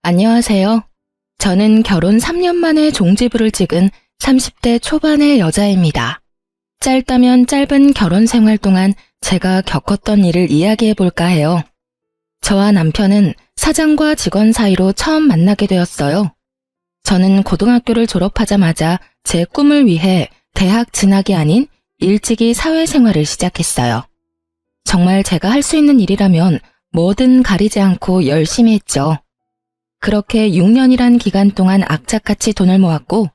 안녕하세요. 저는 결혼 3년 만에 종지부를 찍은 30대 초반의 여자입니다. 짧다면 짧은 결혼 생활 동안 제가 겪었던 일을 이야기해 볼까 해요. 저와 남편은 사장과 직원 사이로 처음 만나게 되었어요. 저는 고등학교를 졸업하자마자 제 꿈을 위해 대학 진학이 아닌 일찍이 사회생활을 시작했어요. 정말 제가 할 수 있는 일이라면 뭐든 가리지 않고 열심히 했죠. 그렇게 6년이란 기간 동안 악착같이 돈을 모았고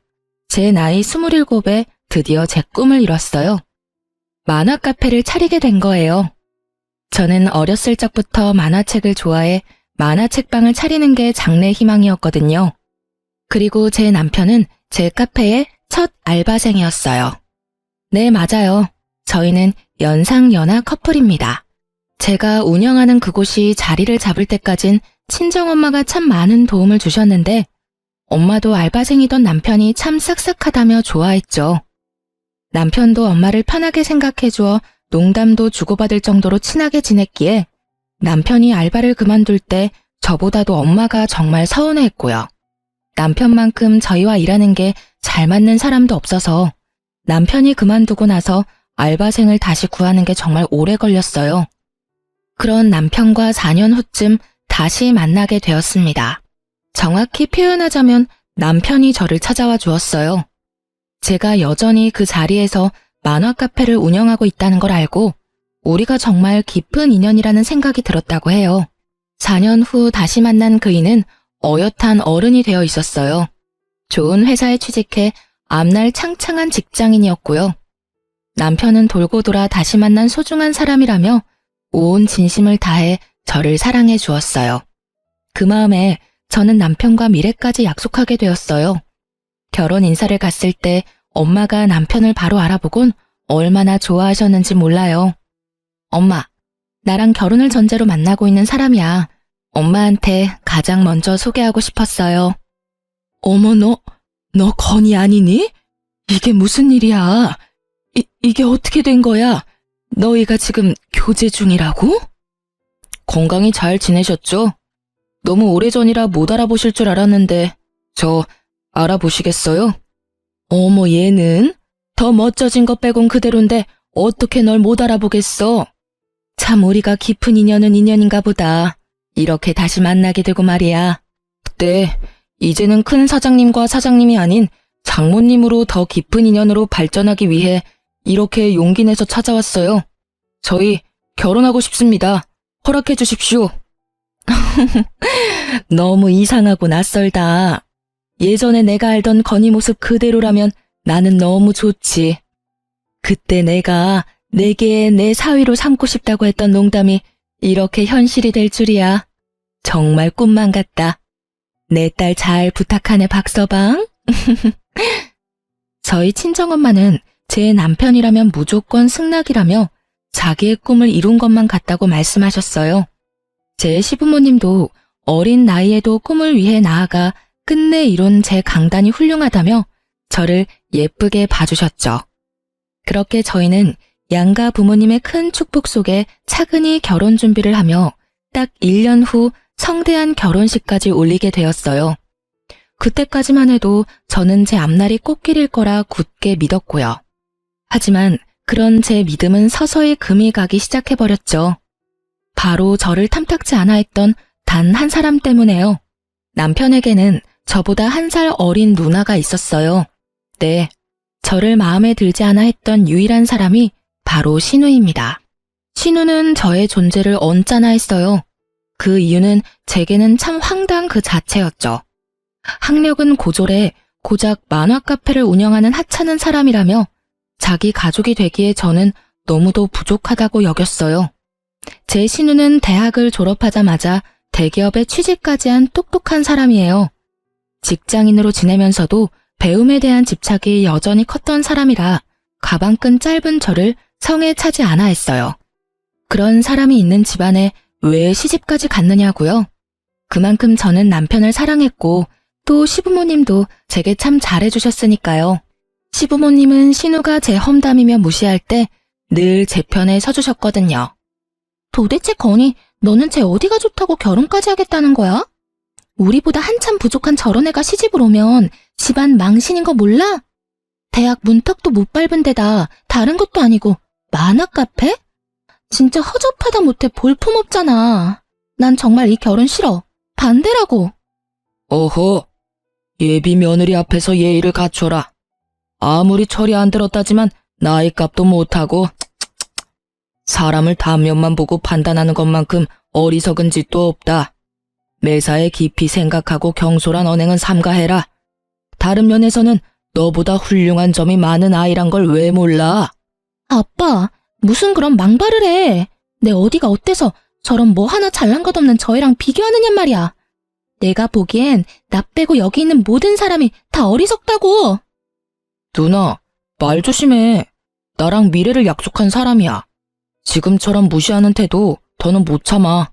제 나이 27에 드디어 제 꿈을 이뤘어요. 만화 카페를 차리게 된 거예요. 저는 어렸을 적부터 만화책을 좋아해 만화책방을 차리는 게 장래 희망이었거든요. 그리고 제 남편은 제 카페의 첫 알바생이었어요. 네, 맞아요. 저희는 연상연하 커플입니다. 제가 운영하는 그곳이 자리를 잡을 때까진 친정엄마가 참 많은 도움을 주셨는데 엄마도 알바생이던 남편이 참 싹싹하다며 좋아했죠. 남편도 엄마를 편하게 생각해주어 농담도 주고받을 정도로 친하게 지냈기에 남편이 알바를 그만둘 때 저보다도 엄마가 정말 서운해했고요. 남편만큼 저희와 일하는 게 잘 맞는 사람도 없어서 남편이 그만두고 나서 알바생을 다시 구하는 게 정말 오래 걸렸어요. 그런 남편과 4년 후쯤 다시 만나게 되었습니다. 정확히 표현하자면 남편이 저를 찾아와 주었어요. 제가 여전히 그 자리에서 만화 카페를 운영하고 있다는 걸 알고 우리가 정말 깊은 인연이라는 생각이 들었다고 해요. 4년 후 다시 만난 그이는 어엿한 어른이 되어 있었어요. 좋은 회사에 취직해 앞날 창창한 직장인이었고요. 남편은 돌고 돌아 다시 만난 소중한 사람이라며 온 진심을 다해 저를 사랑해 주었어요. 그 마음에 저는 남편과 미래까지 약속하게 되었어요. 결혼 인사를 갔을 때 엄마가 남편을 바로 알아보곤 얼마나 좋아하셨는지 몰라요. 엄마, 나랑 결혼을 전제로 만나고 있는 사람이야. 엄마한테 가장 먼저 소개하고 싶었어요. 어머, 너 건이 아니니? 이게 무슨 일이야? 이게 어떻게 된 거야? 너희가 지금 교제 중이라고? 건강히 잘 지내셨죠? 너무 오래전이라 못 알아보실 줄 알았는데 저 알아보시겠어요? 어머, 얘는 더 멋져진 것 빼곤 그대로인데 어떻게 널 못 알아보겠어? 참 우리가 깊은 인연은 인연인가 보다. 이렇게 다시 만나게 되고 말이야. 네, 이제는 큰 사장님과 사장님이 아닌 장모님으로 더 깊은 인연으로 발전하기 위해 이렇게 용기 내서 찾아왔어요. 저희 결혼하고 싶습니다. 허락해 주십시오. 너무 이상하고 낯설다. 예전에 내가 알던 건희 모습 그대로라면 나는 너무 좋지. 그때 내가 내게 내 사위로 삼고 싶다고 했던 농담이 이렇게 현실이 될 줄이야. 정말 꿈만 같다. 내 딸 잘 부탁하네, 박서방. 저희 친정엄마는 제 남편이라면 무조건 승낙이라며 자기의 꿈을 이룬 것만 같다고 말씀하셨어요. 제 시부모님도 어린 나이에도 꿈을 위해 나아가 끝내 이룬 제 강단이 훌륭하다며 저를 예쁘게 봐주셨죠. 그렇게 저희는 양가 부모님의 큰 축복 속에 차근히 결혼 준비를 하며 딱 1년 후 성대한 결혼식까지 올리게 되었어요. 그때까지만 해도 저는 제 앞날이 꽃길일 거라 굳게 믿었고요. 하지만 그런 제 믿음은 서서히 금이 가기 시작해버렸죠. 바로 저를 탐탁지 않아 했던 단 한 사람 때문에요. 남편에게는 저보다 1살 어린 누나가 있었어요. 네, 저를 마음에 들지 않아 했던 유일한 사람이 바로 신우입니다. 신우는 저의 존재를 언짢아 했어요. 그 이유는 제게는 참 황당 그 자체였죠. 학력은 고졸에 고작 만화 카페를 운영하는 하찮은 사람이라며 자기 가족이 되기에 저는 너무도 부족하다고 여겼어요. 제 신우는 대학을 졸업하자마자 대기업에 취직까지 한 똑똑한 사람이에요. 직장인으로 지내면서도 배움에 대한 집착이 여전히 컸던 사람이라 가방끈 짧은 저를 성에 차지 않아 했어요. 그런 사람이 있는 집안에 왜 시집까지 갔느냐고요? 그만큼 저는 남편을 사랑했고 또 시부모님도 제게 참 잘해주셨으니까요. 시부모님은 신우가 제 험담이며 무시할 때 늘 제 편에 서주셨거든요. 도대체 건이 너는 쟤 어디가 좋다고 결혼까지 하겠다는 거야? 우리보다 한참 부족한 저런 애가 시집을 오면 집안 망신인 거 몰라? 대학 문턱도 못 밟은 데다 다른 것도 아니고 만화 카페? 진짜 허접하다 못해 볼품없잖아. 난 정말 이 결혼 싫어. 반대라고. 어허, 예비 며느리 앞에서 예의를 갖춰라. 아무리 철이 안 들었다지만 나이값도 못하고 사람을 단면만 보고 판단하는 것만큼 어리석은 짓도 없다. 매사에 깊이 생각하고 경솔한 언행은 삼가해라. 다른 면에서는 너보다 훌륭한 점이 많은 아이란 걸 왜 몰라? 아빠, 무슨 그런 망발을 해. 내 어디가 어때서 저런 뭐 하나 잘난 것 없는 저 애랑 비교하느냔 말이야. 내가 보기엔 나 빼고 여기 있는 모든 사람이 다 어리석다고. 누나, 말 조심해. 나랑 미래를 약속한 사람이야. 지금처럼 무시하는 태도 더는 못 참아.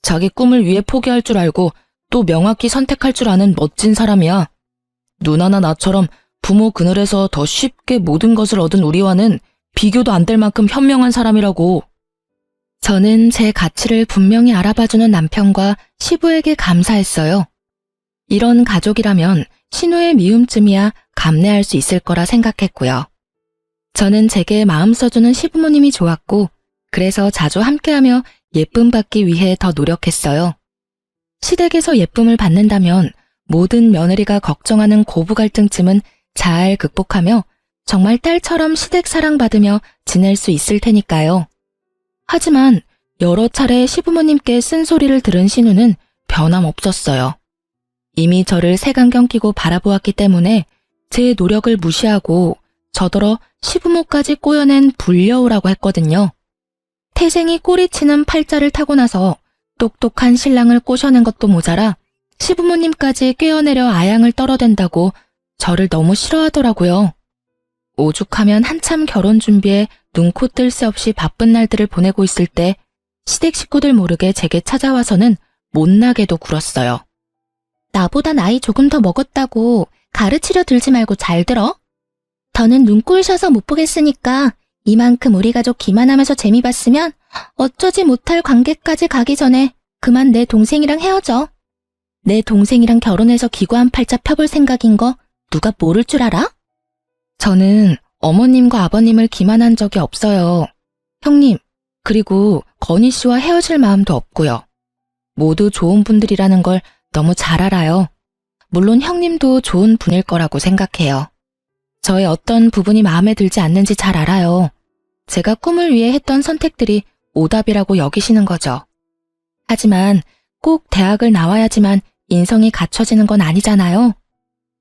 자기 꿈을 위해 포기할 줄 알고 또 명확히 선택할 줄 아는 멋진 사람이야. 누나나 나처럼 부모 그늘에서 더 쉽게 모든 것을 얻은 우리와는 비교도 안 될 만큼 현명한 사람이라고. 저는 제 가치를 분명히 알아봐주는 남편과 시부에게 감사했어요. 이런 가족이라면 신우의 미움쯤이야 감내할 수 있을 거라 생각했고요. 저는 제게 마음 써주는 시부모님이 좋았고, 그래서 자주 함께하며 예쁨 받기 위해 더 노력했어요. 시댁에서 예쁨을 받는다면 모든 며느리가 걱정하는 고부 갈등쯤은 잘 극복하며 정말 딸처럼 시댁 사랑받으며 지낼 수 있을 테니까요. 하지만 여러 차례 시부모님께 쓴소리를 들은 신우는 변함없었어요. 이미 저를 색안경 끼고 바라보았기 때문에 제 노력을 무시하고 저더러 시부모까지 꼬여낸 불려우라고 했거든요. 태생이 꼬리치는 팔자를 타고 나서 똑똑한 신랑을 꼬셔낸 것도 모자라 시부모님까지 꿰어내려 아양을 떨어댄다고 저를 너무 싫어하더라고요. 오죽하면 한참 결혼 준비에 눈코 뜰 새 없이 바쁜 날들을 보내고 있을 때 시댁 식구들 모르게 제게 찾아와서는 못나게도 굴었어요. 나보다 나이 조금 더 먹었다고 가르치려 들지 말고 잘 들어. 더는 눈꼴셔서 못 보겠으니까 이만큼 우리 가족 기만하면서 재미 봤으면 어쩌지 못할 관계까지 가기 전에 그만 내 동생이랑 헤어져. 내 동생이랑 결혼해서 기구한 팔자 펴볼 생각인 거 누가 모를 줄 알아? 저는 어머님과 아버님을 기만한 적이 없어요. 형님, 그리고 건희 씨와 헤어질 마음도 없고요. 모두 좋은 분들이라는 걸 너무 잘 알아요. 물론 형님도 좋은 분일 거라고 생각해요. 저의 어떤 부분이 마음에 들지 않는지 잘 알아요. 제가 꿈을 위해 했던 선택들이 오답이라고 여기시는 거죠. 하지만 꼭 대학을 나와야지만 인성이 갖춰지는 건 아니잖아요.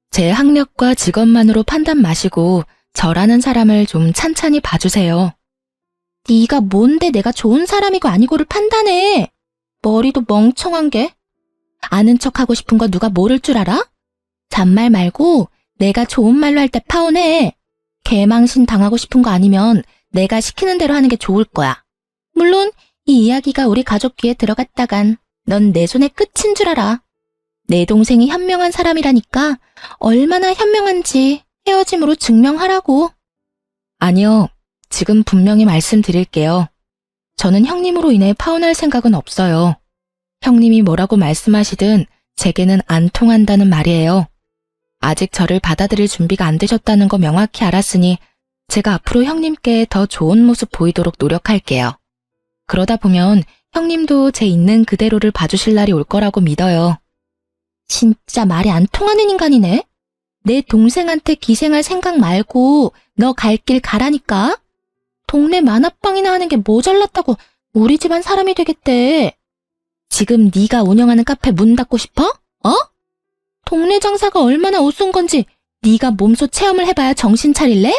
제 학력과 직업만으로 판단 마시고 저라는 사람을 좀 찬찬히 봐주세요. 네가 뭔데 내가 좋은 사람이고 아니고를 판단해. 머리도 멍청한 게. 아는 척하고 싶은 거 누가 모를 줄 알아? 잔말 말고 내가 좋은 말로 할 때 파혼해. 개망신 당하고 싶은 거 아니면 내가 시키는 대로 하는 게 좋을 거야. 물론 이 이야기가 우리 가족 귀에 들어갔다간 넌 내 손의 끝인 줄 알아. 내 동생이 현명한 사람이라니까 얼마나 현명한지 헤어짐으로 증명하라고. 아니요, 지금 분명히 말씀드릴게요. 저는 형님으로 인해 파혼할 생각은 없어요. 형님이 뭐라고 말씀하시든 제게는 안 통한다는 말이에요. 아직 저를 받아들일 준비가 안 되셨다는 거 명확히 알았으니 제가 앞으로 형님께 더 좋은 모습 보이도록 노력할게요. 그러다 보면 형님도 제 있는 그대로를 봐주실 날이 올 거라고 믿어요. 진짜 말이 안 통하는 인간이네. 내 동생한테 기생할 생각 말고 너 갈 길 가라니까. 동네 만화방이나 하는 게 모자랐다고 우리 집안 사람이 되겠대. 지금 네가 운영하는 카페 문 닫고 싶어? 어? 동네 장사가 얼마나 우스운 건지 네가 몸소 체험을 해봐야 정신 차릴래?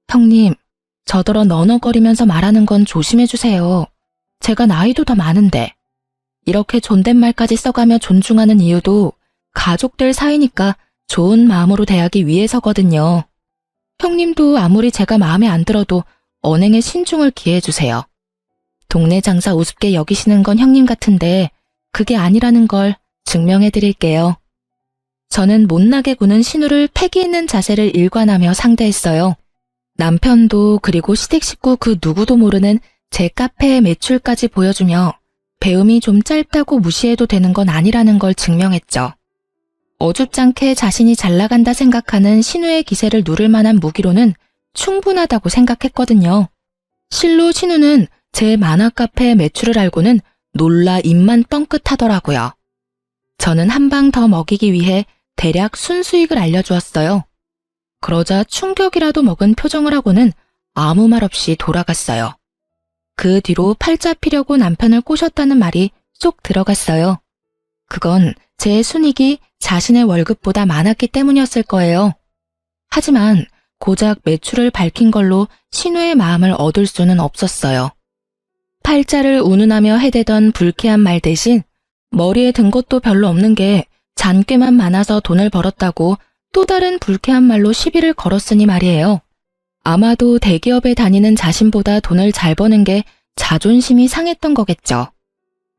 형님, 저더러 너너거리면서 말하는 건 조심해주세요. 제가 나이도 더 많은데. 이렇게 존댓말까지 써가며 존중하는 이유도 가족들 사이니까 좋은 마음으로 대하기 위해서거든요. 형님도 아무리 제가 마음에 안 들어도 언행에 신중을 기해주세요. 동네 장사 우습게 여기시는 건 형님 같은데 그게 아니라는 걸 증명해드릴게요. 저는 못나게 구는 신우를 패기 있는 자세를 일관하며 상대했어요. 남편도 그리고 시댁 식구 그 누구도 모르는 제 카페의 매출까지 보여주며 배움이 좀 짧다고 무시해도 되는 건 아니라는 걸 증명했죠. 어줍잖게 자신이 잘 나간다 생각하는 신우의 기세를 누를 만한 무기로는 충분하다고 생각했거든요. 실로 신우는 제 만화 카페 매출을 알고는 놀라 입만 뻥끗하더라고요. 저는 한 방 더 먹이기 위해 대략 순수익을 알려주었어요. 그러자 충격이라도 먹은 표정을 하고는 아무 말 없이 돌아갔어요. 그 뒤로 팔자 피려고 남편을 꼬셨다는 말이 쏙 들어갔어요. 그건 제 순익이 자신의 월급보다 많았기 때문이었을 거예요. 하지만 고작 매출을 밝힌 걸로 신우의 마음을 얻을 수는 없었어요. 팔자를 운운하며 해대던 불쾌한 말 대신 머리에 든 것도 별로 없는 게 잔꾀만 많아서 돈을 벌었다고 또 다른 불쾌한 말로 시비를 걸었으니 말이에요. 아마도 대기업에 다니는 자신보다 돈을 잘 버는 게 자존심이 상했던 거겠죠.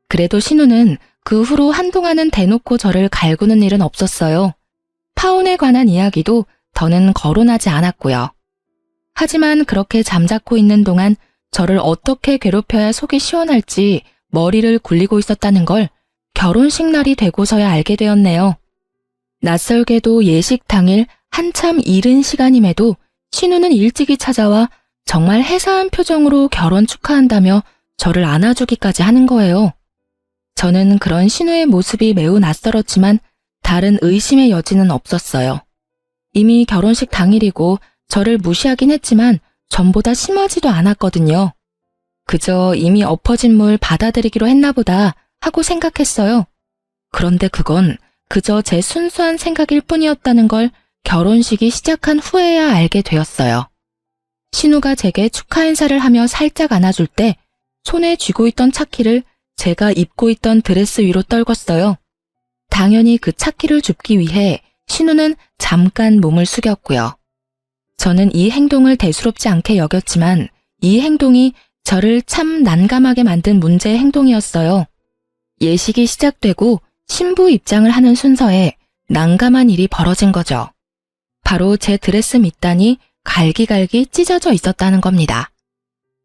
그래도 신우는 그 후로 한동안은 대놓고 저를 갈구는 일은 없었어요. 파혼에 관한 이야기도 더는 거론하지 않았고요. 하지만 그렇게 잠자코 있는 동안 저를 어떻게 괴롭혀야 속이 시원할지 머리를 굴리고 있었다는 걸 결혼식 날이 되고서야 알게 되었네요. 낯설게도 예식 당일 한참 이른 시간임에도 신우는 일찍이 찾아와 정말 해사한 표정으로 결혼 축하한다며 저를 안아주기까지 하는 거예요. 저는 그런 신우의 모습이 매우 낯설었지만 다른 의심의 여지는 없었어요. 이미 결혼식 당일이고 저를 무시하긴 했지만 전보다 심하지도 않았거든요. 그저 이미 엎어진 물 받아들이기로 했나 보다 하고 생각했어요. 그런데 그건 그저 제 순수한 생각일 뿐이었다는 걸 결혼식이 시작한 후에야 알게 되었어요. 신우가 제게 축하 인사를 하며 살짝 안아줄 때 손에 쥐고 있던 차키를 제가 입고 있던 드레스 위로 떨궜어요. 당연히 그 차키를 줍기 위해 신우는 잠깐 몸을 숙였고요. 저는 이 행동을 대수롭지 않게 여겼지만 이 행동이 저를 참 난감하게 만든 문제의 행동이었어요. 예식이 시작되고 신부 입장을 하는 순서에 난감한 일이 벌어진 거죠. 바로 제 드레스 밑단이 갈기갈기 찢어져 있었다는 겁니다.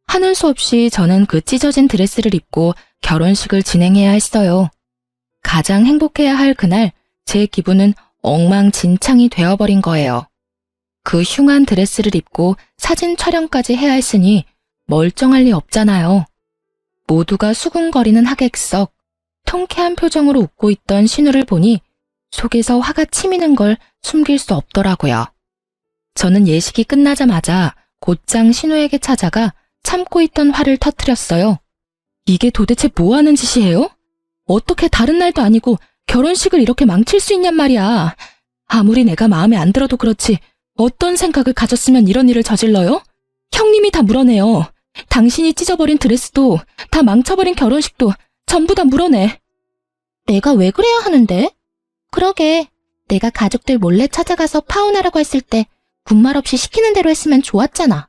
하는 수 없이 저는 그 찢어진 드레스를 입고 결혼식을 진행해야 했어요. 가장 행복해야 할 그날 제 기분은 엉망진창이 되어버린 거예요. 그 흉한 드레스를 입고 사진 촬영까지 해야 했으니 멀쩡할 리 없잖아요. 모두가 수군거리는 하객석, 통쾌한 표정으로 웃고 있던 신우를 보니 속에서 화가 치미는 걸 숨길 수 없더라고요. 저는 예식이 끝나자마자 곧장 신우에게 찾아가 참고 있던 화를 터뜨렸어요. 이게 도대체 뭐 하는 짓이에요? 어떻게 다른 날도 아니고 결혼식을 이렇게 망칠 수 있냔 말이야. 아무리 내가 마음에 안 들어도 그렇지 어떤 생각을 가졌으면 이런 일을 저질러요? 형님이 다 물어내요. 당신이 찢어버린 드레스도 다 망쳐버린 결혼식도 전부 다 물어내. 내가 왜 그래야 하는데? 그러게, 내가 가족들 몰래 찾아가서 파혼하라고 했을 때 군말 없이 시키는 대로 했으면 좋았잖아.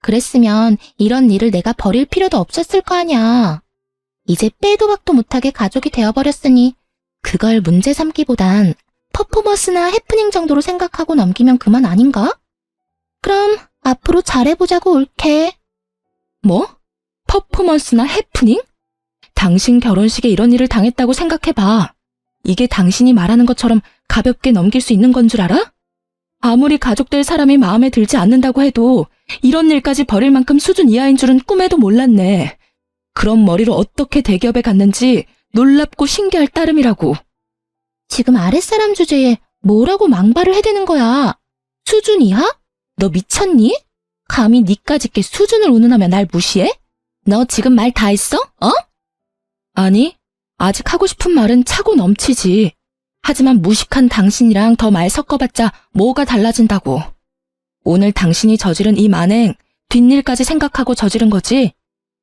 그랬으면 이런 일을 내가 버릴 필요도 없었을 거 아냐. 이제 빼도 박도 못하게 가족이 되어버렸으니 그걸 문제 삼기보단 퍼포먼스나 해프닝 정도로 생각하고 넘기면 그만 아닌가? 그럼 앞으로 잘해보자고 옳게. 뭐? 퍼포먼스나 해프닝? 당신 결혼식에 이런 일을 당했다고 생각해봐. 이게 당신이 말하는 것처럼 가볍게 넘길 수 있는 건 줄 알아? 아무리 가족들 사람이 마음에 들지 않는다고 해도 이런 일까지 벌일 만큼 수준 이하인 줄은 꿈에도 몰랐네. 그런 머리로 어떻게 대기업에 갔는지 놀랍고 신기할 따름이라고. 지금 아랫사람 주제에 뭐라고 망발을 해대는 거야? 수준 이하? 너 미쳤니? 감히 니까짓 게 수준을 운운하며 날 무시해? 너 지금 말 다 했어? 어? 아니, 아직 하고 싶은 말은 차고 넘치지. 하지만 무식한 당신이랑 더 말 섞어봤자 뭐가 달라진다고. 오늘 당신이 저지른 이 만행, 뒷일까지 생각하고 저지른 거지?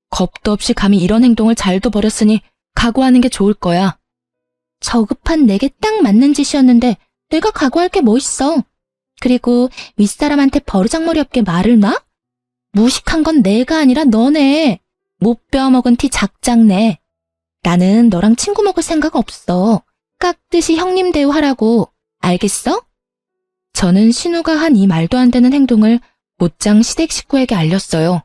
겁도 없이 감히 이런 행동을 잘도 버렸으니 각오하는 게 좋을 거야. 저급한 내게 딱 맞는 짓이었는데 내가 각오할 게 뭐 있어. 그리고 윗사람한테 버르장머리 없게 말을 놔? 무식한 건 내가 아니라 너네. 못 빼어먹은 티 작작내. 나는 너랑 친구 먹을 생각 없어. 깍듯이 형님 대우하라고. 알겠어? 저는 신우가 한 이 말도 안 되는 행동을 곧장 시댁 식구에게 알렸어요.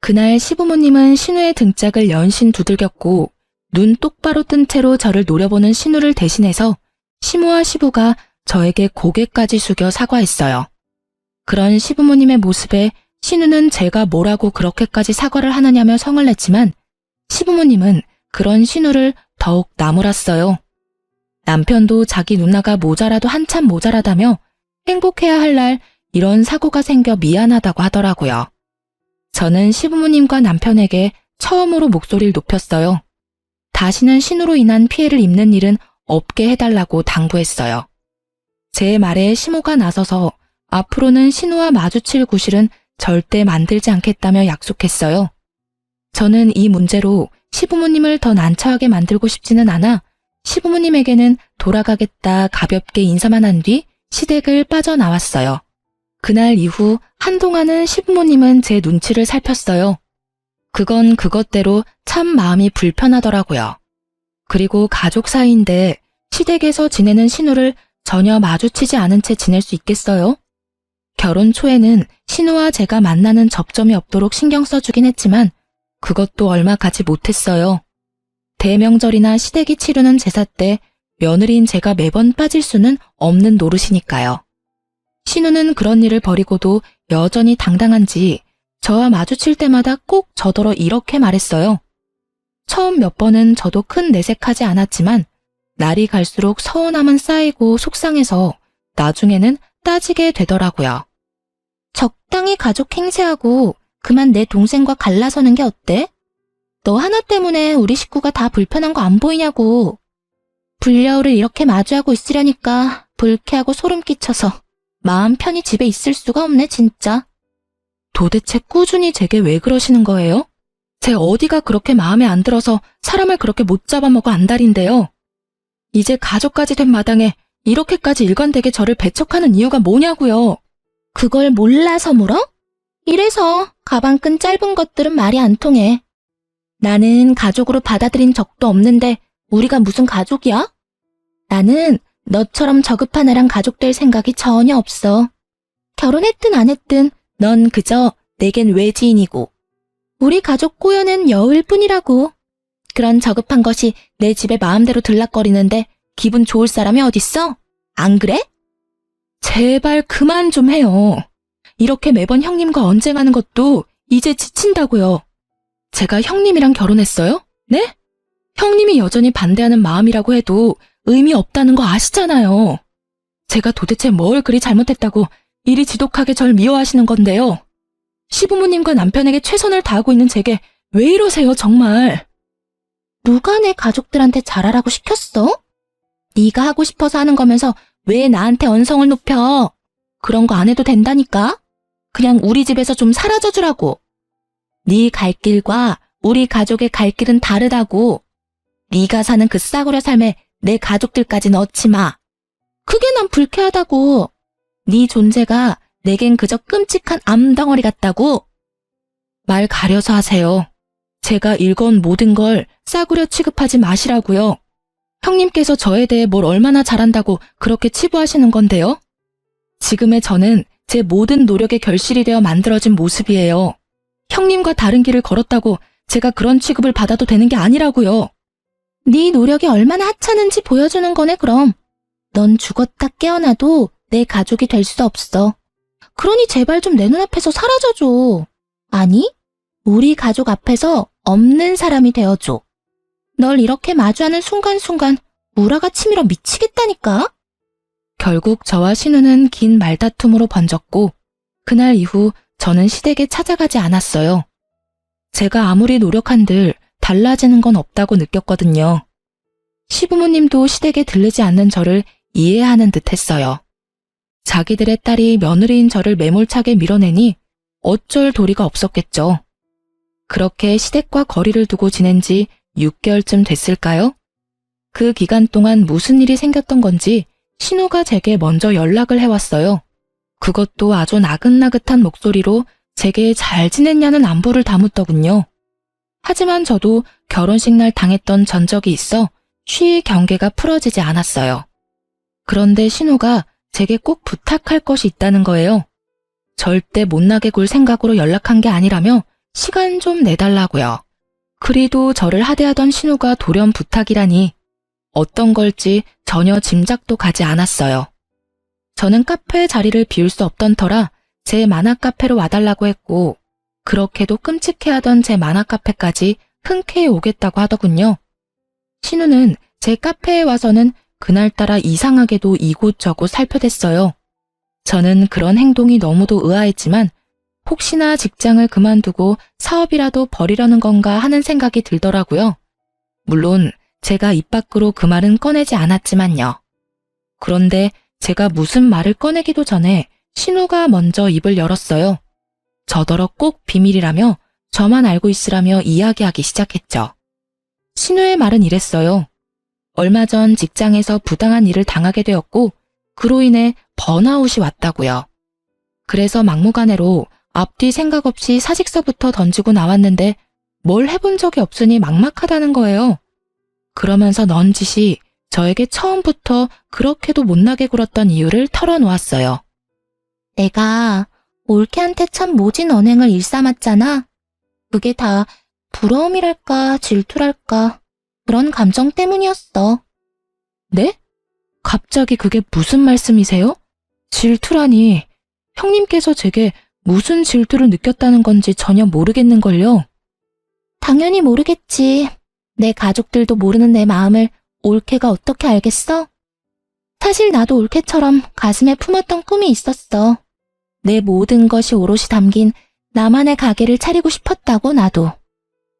그날 시부모님은 신우의 등짝을 연신 두들겼고 눈 똑바로 뜬 채로 저를 노려보는 신우를 대신해서 시모와 시부가 저에게 고개까지 숙여 사과했어요. 그런 시부모님의 모습에 신우는 제가 뭐라고 그렇게까지 사과를 하느냐며 성을 냈지만 시부모님은 그런 신우를 더욱 나무랐어요. 남편도 자기 누나가 모자라도 한참 모자라다며 행복해야 할 날 이런 사고가 생겨 미안하다고 하더라고요. 저는 시부모님과 남편에게 처음으로 목소리를 높였어요. 다시는 신우로 인한 피해를 입는 일은 없게 해달라고 당부했어요. 제 말에 시모가 나서서 앞으로는 신우와 마주칠 구실은 절대 만들지 않겠다며 약속했어요. 저는 이 문제로 시부모님을 더 난처하게 만들고 싶지는 않아 시부모님에게는 돌아가겠다 가볍게 인사만 한 뒤 시댁을 빠져나왔어요. 그날 이후 한동안은 시부모님은 제 눈치를 살폈어요. 그건 그것대로 참 마음이 불편하더라고요. 그리고 가족 사이인데 시댁에서 지내는 신우를 전혀 마주치지 않은 채 지낼 수 있겠어요? 결혼 초에는 신우와 제가 만나는 접점이 없도록 신경 써주긴 했지만 그것도 얼마 가지 못했어요. 대명절이나 시댁이 치르는 제사 때 며느리인 제가 매번 빠질 수는 없는 노릇이니까요. 신우는 그런 일을 버리고도 여전히 당당한지 저와 마주칠 때마다 꼭 저더러 이렇게 말했어요. 처음 몇 번은 저도 큰 내색하지 않았지만 날이 갈수록 서운함은 쌓이고 속상해서 나중에는 따지게 되더라고요. 적당히 가족 행세하고 그만 내 동생과 갈라서는 게 어때? 너 하나 때문에 우리 식구가 다 불편한 거 안 보이냐고. 불려울을 이렇게 마주하고 있으려니까 불쾌하고 소름 끼쳐서 마음 편히 집에 있을 수가 없네 진짜. 도대체 꾸준히 제게 왜 그러시는 거예요? 제 어디가 그렇게 마음에 안 들어서 사람을 그렇게 못 잡아먹어 안달인데요. 이제 가족까지 된 마당에 이렇게까지 일관되게 저를 배척하는 이유가 뭐냐고요. 그걸 몰라서 물어? 이래서 가방끈 짧은 것들은 말이 안 통해. 나는 가족으로 받아들인 적도 없는데 우리가 무슨 가족이야? 나는 너처럼 저급한 애랑 가족 될 생각이 전혀 없어. 결혼했든 안 했든 넌 그저 내겐 외지인이고 우리 가족 꼬여낸 여울 뿐이라고. 그런 저급한 것이 내 집에 마음대로 들락거리는데 기분 좋을 사람이 어딨어? 안 그래? 제발 그만 좀 해요. 이렇게 매번 형님과 언쟁하는 것도 이제 지친다고요. 제가 형님이랑 결혼했어요? 네? 형님이 여전히 반대하는 마음이라고 해도 의미 없다는 거 아시잖아요. 제가 도대체 뭘 그리 잘못했다고 이리 지독하게 절 미워하시는 건데요. 시부모님과 남편에게 최선을 다하고 있는 제게 왜 이러세요 정말. 누가 내 가족들한테 잘하라고 시켰어? 네가 하고 싶어서 하는 거면서 왜 나한테 언성을 높여? 그런 거 안 해도 된다니까? 그냥 우리 집에서 좀 사라져주라고. 네 갈 길과 우리 가족의 갈 길은 다르다고. 네가 사는 그 싸구려 삶에 내 가족들까지 넣지 마. 그게 난 불쾌하다고. 네 존재가 내겐 그저 끔찍한 암덩어리 같다고. 말 가려서 하세요. 제가 읽어온 모든 걸 싸구려 취급하지 마시라고요. 형님께서 저에 대해 뭘 얼마나 잘한다고 그렇게 치부하시는 건데요. 지금의 저는 제 모든 노력의 결실이 되어 만들어진 모습이에요. 형님과 다른 길을 걸었다고 제가 그런 취급을 받아도 되는 게 아니라고요. 네 노력이 얼마나 하찮은지 보여주는 거네 그럼. 넌 죽었다 깨어나도 내 가족이 될 수 없어. 그러니 제발 좀 내 눈앞에서 사라져줘. 아니, 우리 가족 앞에서 없는 사람이 되어줘. 널 이렇게 마주하는 순간순간 우라가 치밀어 미치겠다니까. 결국 저와 신우는 긴 말다툼으로 번졌고 그날 이후 저는 시댁에 찾아가지 않았어요. 제가 아무리 노력한들 달라지는 건 없다고 느꼈거든요. 시부모님도 시댁에 들르지 않는 저를 이해하는 듯 했어요. 자기들의 딸이 며느리인 저를 매몰차게 밀어내니 어쩔 도리가 없었겠죠. 그렇게 시댁과 거리를 두고 지낸 지 6개월쯤 됐을까요? 그 기간 동안 무슨 일이 생겼던 건지 신우가 제게 먼저 연락을 해왔어요. 그것도 아주 나긋나긋한 목소리로 제게 잘 지냈냐는 안부를 다묻더군요. 하지만 저도 결혼식 날 당했던 전적이 있어 쉬이 경계가 풀어지지 않았어요. 그런데 신우가 제게 꼭 부탁할 것이 있다는 거예요. 절대 못나게 굴 생각으로 연락한 게 아니라며 시간 좀 내달라고요. 그리도 저를 하대하던 신우가 돌연 부탁이라니 어떤 걸지 전혀 짐작도 가지 않았어요. 저는 카페 자리를 비울 수 없던 터라 제 만화 카페로 와달라고 했고 그렇게도 끔찍해하던 제 만화 카페까지 흔쾌히 오겠다고 하더군요. 신우는 제 카페에 와서는 그날따라 이상하게도 이곳저곳 살펴댔어요. 저는 그런 행동이 너무도 의아했지만 혹시나 직장을 그만두고 사업이라도 벌이려는 건가 하는 생각이 들더라고요. 물론 제가 입 밖으로 그 말은 꺼내지 않았지만요. 그런데 제가 무슨 말을 꺼내기도 전에 신우가 먼저 입을 열었어요. 저더러 꼭 비밀이라며 저만 알고 있으라며 이야기하기 시작했죠. 신우의 말은 이랬어요. 얼마 전 직장에서 부당한 일을 당하게 되었고 그로 인해 번아웃이 왔다고요. 그래서 막무가내로 앞뒤 생각 없이 사직서부터 던지고 나왔는데 뭘 해본 적이 없으니 막막하다는 거예요. 그러면서 넌지시 저에게 처음부터 그렇게도 못나게 굴었던 이유를 털어놓았어요. 내가 올케한테 참 모진 언행을 일삼았잖아. 그게 다 부러움이랄까 질투랄까 그런 감정 때문이었어. 네? 갑자기 그게 무슨 말씀이세요? 질투라니, 형님께서 제게 무슨 질투를 느꼈다는 건지 전혀 모르겠는걸요. 당연히 모르겠지. 내 가족들도 모르는 내 마음을 올케가 어떻게 알겠어? 사실 나도 올케처럼 가슴에 품었던 꿈이 있었어. 내 모든 것이 오롯이 담긴 나만의 가게를 차리고 싶었다고 나도.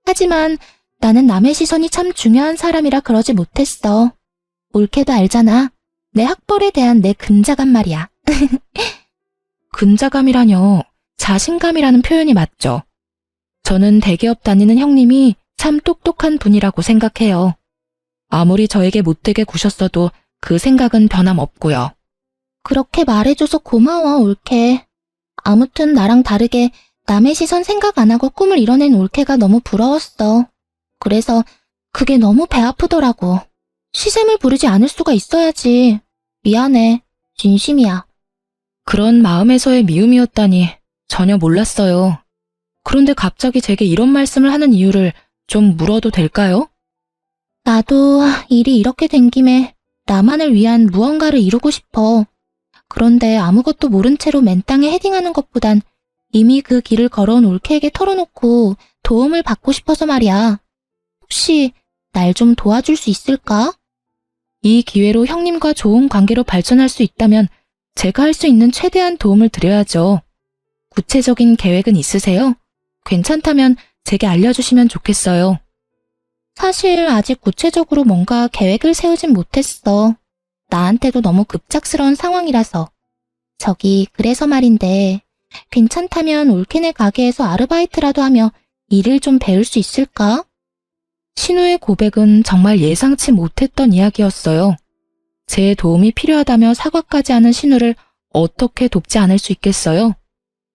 하지만 나는 남의 시선이 참 중요한 사람이라 그러지 못했어. 올케도 알잖아. 내 학벌에 대한 내 근자감 말이야. 근자감이라뇨. 자신감이라는 표현이 맞죠. 저는 대기업 다니는 형님이 참 똑똑한 분이라고 생각해요. 아무리 저에게 못되게 구셨어도 그 생각은 변함없고요. 그렇게 말해줘서 고마워, 올케. 아무튼 나랑 다르게 남의 시선 생각 안 하고 꿈을 이뤄낸 올케가 너무 부러웠어. 그래서 그게 너무 배 아프더라고. 시샘을 부르지 않을 수가 있어야지. 미안해. 진심이야. 그런 마음에서의 미움이었다니 전혀 몰랐어요. 그런데 갑자기 제게 이런 말씀을 하는 이유를 좀 물어도 될까요? 나도 일이 이렇게 된 김에 나만을 위한 무언가를 이루고 싶어. 그런데 아무것도 모른 채로 맨 땅에 헤딩하는 것보단 이미 그 길을 걸어온 올케에게 털어놓고 도움을 받고 싶어서 말이야. 혹시 날 좀 도와줄 수 있을까? 이 기회로 형님과 좋은 관계로 발전할 수 있다면 제가 할 수 있는 최대한 도움을 드려야죠. 구체적인 계획은 있으세요? 괜찮다면 제게 알려주시면 좋겠어요. 사실 아직 구체적으로 뭔가 계획을 세우진 못했어. 나한테도 너무 급작스러운 상황이라서. 저기 그래서 말인데 괜찮다면 올케네 가게에서 아르바이트라도 하며 일을 좀 배울 수 있을까? 신우의 고백은 정말 예상치 못했던 이야기였어요. 제 도움이 필요하다며 사과까지 하는 신우를 어떻게 돕지 않을 수 있겠어요?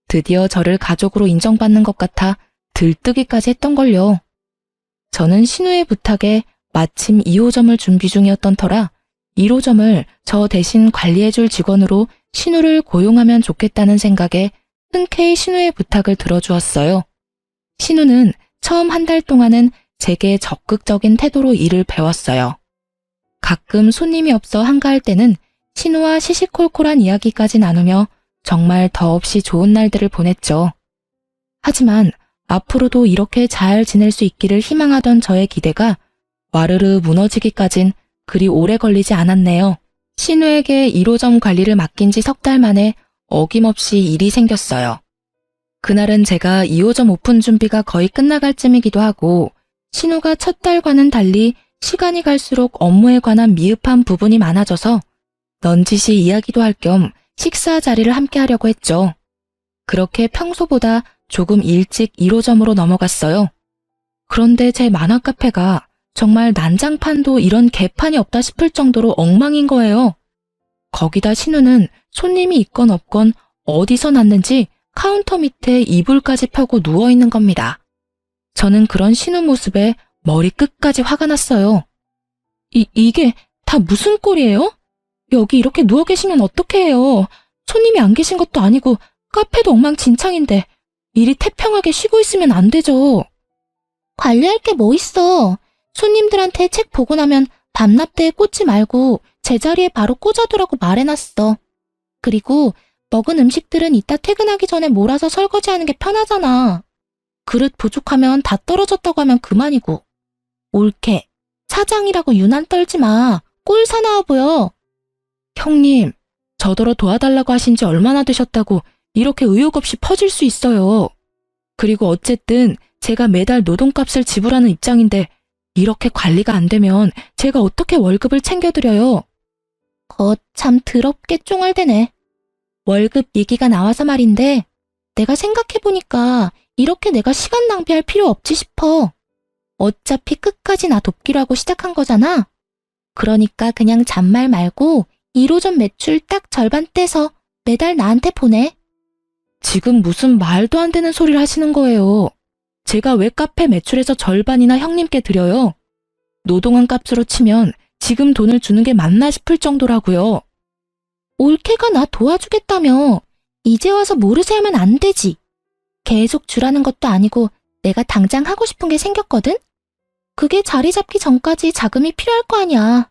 드디어 저를 가족으로 인정받는 것 같아 들뜨기까지 했던걸요. 저는 신우의 부탁에 마침 2호점을 준비 중이었던 터라 1호점을 저 대신 관리해줄 직원으로 신우를 고용하면 좋겠다는 생각에 흔쾌히 신우의 부탁을 들어주었어요. 신우는 처음 한 달 동안은 제게 적극적인 태도로 일을 배웠어요. 가끔 손님이 없어 한가할 때는 신우와 시시콜콜한 이야기까지 나누며 정말 더없이 좋은 날들을 보냈죠. 하지만 앞으로도 이렇게 잘 지낼 수 있기를 희망하던 저의 기대가 와르르 무너지기까진 그리 오래 걸리지 않았네요. 신우에게 1호점 관리를 맡긴 지 석 달 만에 어김없이 일이 생겼어요. 그날은 제가 2호점 오픈 준비가 거의 끝나갈 쯤이기도 하고 신우가 첫 달과는 달리 시간이 갈수록 업무에 관한 미흡한 부분이 많아져서 넌지시 이야기도 할 겸 식사 자리를 함께 하려고 했죠. 그렇게 평소보다 조금 일찍 1호점으로 넘어갔어요. 그런데 제 만화 카페가 정말 난장판도 이런 개판이 없다 싶을 정도로 엉망인 거예요. 거기다 신우는 손님이 있건 없건 어디서 났는지 카운터 밑에 이불까지 펴고 누워있는 겁니다. 저는 그런 신우 모습에 머리 끝까지 화가 났어요. 이게 다 무슨 꼴이에요? 여기 이렇게 누워 계시면 어떡해 해요? 손님이 안 계신 것도 아니고 카페도 엉망진창인데 일이 태평하게 쉬고 있으면 안 되죠. 관리할 게 뭐 있어. 손님들한테 책 보고 나면 반납대에 꽂지 말고 제자리에 바로 꽂아두라고 말해놨어. 그리고 먹은 음식들은 이따 퇴근하기 전에 몰아서 설거지하는 게 편하잖아. 그릇 부족하면 다 떨어졌다고 하면 그만이고. 옳게. 사장이라고 유난 떨지 마. 꼴 사나워 보여. 형님, 저더러 도와달라고 하신 지 얼마나 되셨다고 이렇게 의욕 없이 퍼질 수 있어요. 그리고 어쨌든 제가 매달 노동값을 지불하는 입장인데 이렇게 관리가 안 되면 제가 어떻게 월급을 챙겨드려요? 참 더럽게 쫑알대네. 월급 얘기가 나와서 말인데 내가 생각해보니까 이렇게 내가 시간 낭비할 필요 없지 싶어. 어차피 끝까지 나 돕기로 하고 시작한 거잖아. 그러니까 그냥 잔말 말고 1호점 매출 딱 절반 떼서 매달 나한테 보내. 지금 무슨 말도 안 되는 소리를 하시는 거예요. 제가 왜 카페 매출에서 절반이나 형님께 드려요? 노동한 값으로 치면 지금 돈을 주는 게 맞나 싶을 정도라고요. 올케가 나 도와주겠다며. 이제 와서 모르세 하면 안 되지. 계속 주라는 것도 아니고 내가 당장 하고 싶은 게 생겼거든? 그게 자리 잡기 전까지 자금이 필요할 거 아니야.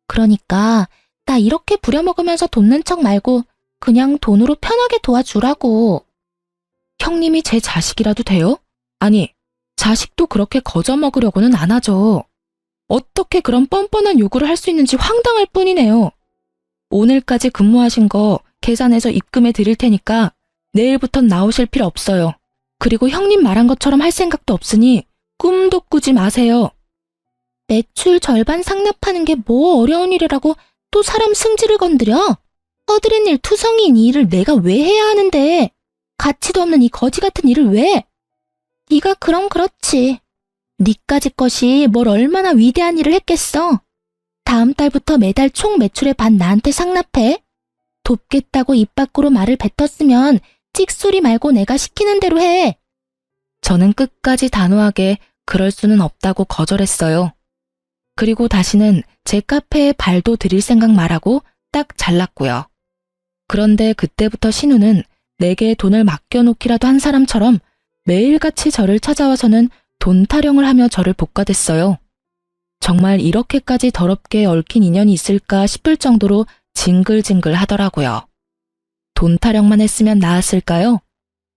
그러니까 나 이렇게 부려먹으면서 돕는 척 말고 그냥 돈으로 편하게 도와주라고. 형님이 제 자식이라도 돼요? 아니, 자식도 그렇게 거저 먹으려고는 안 하죠. 어떻게 그런 뻔뻔한 요구를 할 수 있는지 황당할 뿐이네요. 오늘까지 근무하신 거 계산해서 입금해 드릴 테니까 내일부턴 나오실 필요 없어요. 그리고 형님 말한 것처럼 할 생각도 없으니 꿈도 꾸지 마세요. 매출 절반 상납하는 게 뭐 어려운 일이라고 또 사람 승질을 건드려? 허드렛 일 투성이인 이 일을 내가 왜 해야 하는데? 가치도 없는 이 거지 같은 일을 왜? 네가 그럼 그렇지. 니까지 것이 뭘 얼마나 위대한 일을 했겠어. 다음 달부터 매달 총 매출의 반 나한테 상납해. 돕겠다고 입 밖으로 말을 뱉었으면 찍소리 말고 내가 시키는 대로 해. 저는 끝까지 단호하게 그럴 수는 없다고 거절했어요. 그리고 다시는 제 카페에 발도 들일 생각 말하고 딱 잘랐고요. 그런데 그때부터 신우는 내게 돈을 맡겨놓기라도 한 사람처럼 매일같이 저를 찾아와서는 돈 타령을 하며 저를 볶아댔어요. 정말 이렇게까지 더럽게 얽힌 인연이 있을까 싶을 정도로 징글징글 하더라고요. 돈 타령만 했으면 나았을까요?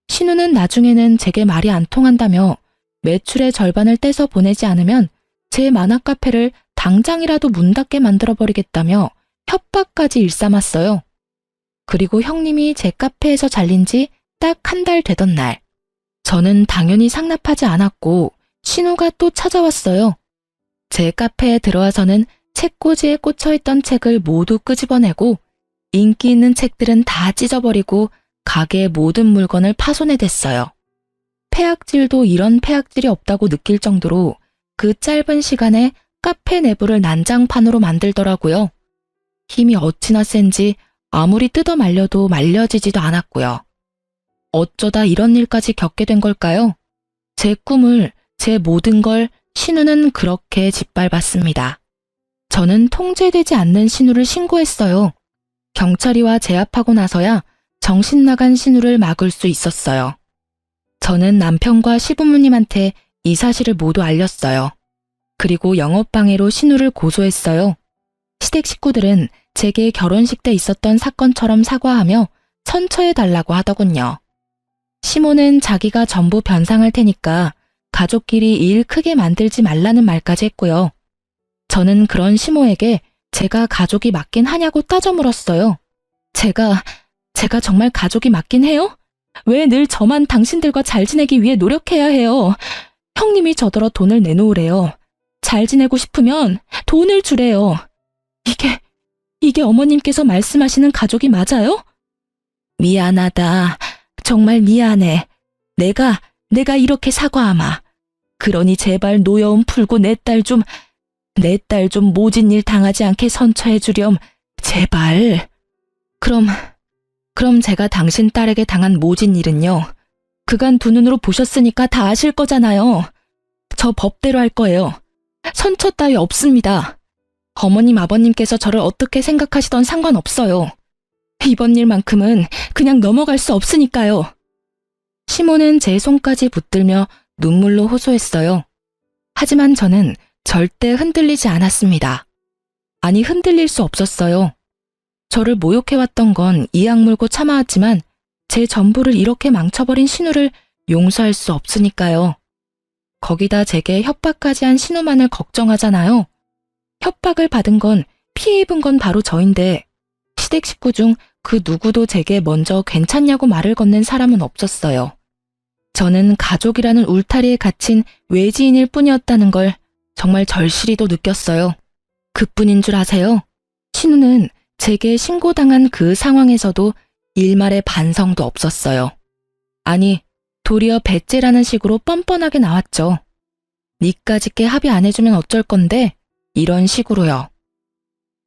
신우는 나중에는 제게 말이 안 통한다며 매출의 절반을 떼서 보내지 않으면 제 만화 카페를 당장이라도 문 닫게 만들어버리겠다며 협박까지 일삼았어요. 그리고 형님이 제 카페에서 잘린 지 딱 한 달 되던 날, 저는 당연히 상납하지 않았고 신우가 또 찾아왔어요. 제 카페에 들어와서는 책꽂이에 꽂혀있던 책을 모두 끄집어내고 인기 있는 책들은 다 찢어버리고 가게의 모든 물건을 파손해댔어요. 폐악질도 이런 폐악질이 없다고 느낄 정도로 그 짧은 시간에 카페 내부를 난장판으로 만들더라고요. 힘이 어찌나 센지 아무리 뜯어 말려도 말려지지도 않았고요. 어쩌다 이런 일까지 겪게 된 걸까요? 제 꿈을, 제 모든 걸 신우는 그렇게 짓밟았습니다. 저는 통제되지 않는 신우를 신고했어요. 경찰이와 제압하고 나서야 정신 나간 신우를 막을 수 있었어요. 저는 남편과 시부모님한테 이 사실을 모두 알렸어요. 그리고 영업방해로 신우를 고소했어요. 시댁 식구들은 제게 결혼식 때 있었던 사건처럼 사과하며 천처해달라고 하더군요. 시모는 자기가 전부 변상할 테니까 가족끼리 일 크게 만들지 말라는 말까지 했고요. 저는 그런 시모에게 제가 가족이 맞긴 하냐고 따져 물었어요. 제가 정말 가족이 맞긴 해요? 왜 늘 저만 당신들과 잘 지내기 위해 노력해야 해요? 형님이 저더러 돈을 내놓으래요. 잘 지내고 싶으면 돈을 주래요. 이게 어머님께서 말씀하시는 가족이 맞아요? 미안하다. 정말 미안해. 내가 이렇게 사과하마. 그러니 제발 노여움 풀고 내 딸 좀 모진 일 당하지 않게 선처해 주렴. 제발. 그럼 제가 당신 딸에게 당한 모진 일은요. 그간 두 눈으로 보셨으니까 다 아실 거잖아요. 저 법대로 할 거예요. 선처 따위 없습니다. 어머님, 아버님께서 저를 어떻게 생각하시던 상관없어요. 이번 일만큼은 그냥 넘어갈 수 없으니까요. 시모는 제 손까지 붙들며 눈물로 호소했어요. 하지만 저는 절대 흔들리지 않았습니다. 아니, 흔들릴 수 없었어요. 저를 모욕해왔던 건 이악 물고 참아왔지만 제 전부를 이렇게 망쳐버린 신우를 용서할 수 없으니까요. 거기다 제게 협박까지 한 신우만을 걱정하잖아요. 협박을 받은 건, 피해 입은 건 바로 저인데 시댁 식구 중 그 누구도 제게 먼저 괜찮냐고 말을 건넨 사람은 없었어요. 저는 가족이라는 울타리에 갇힌 외지인일 뿐이었다는 걸 정말 절실히도 느꼈어요. 그뿐인 줄 아세요? 신우는 제게 신고당한 그 상황에서도 일말의 반성도 없었어요. 아니, 도리어 배째라는 식으로 뻔뻔하게 나왔죠. 니까짓게 합의 안 해주면 어쩔 건데 이런 식으로요.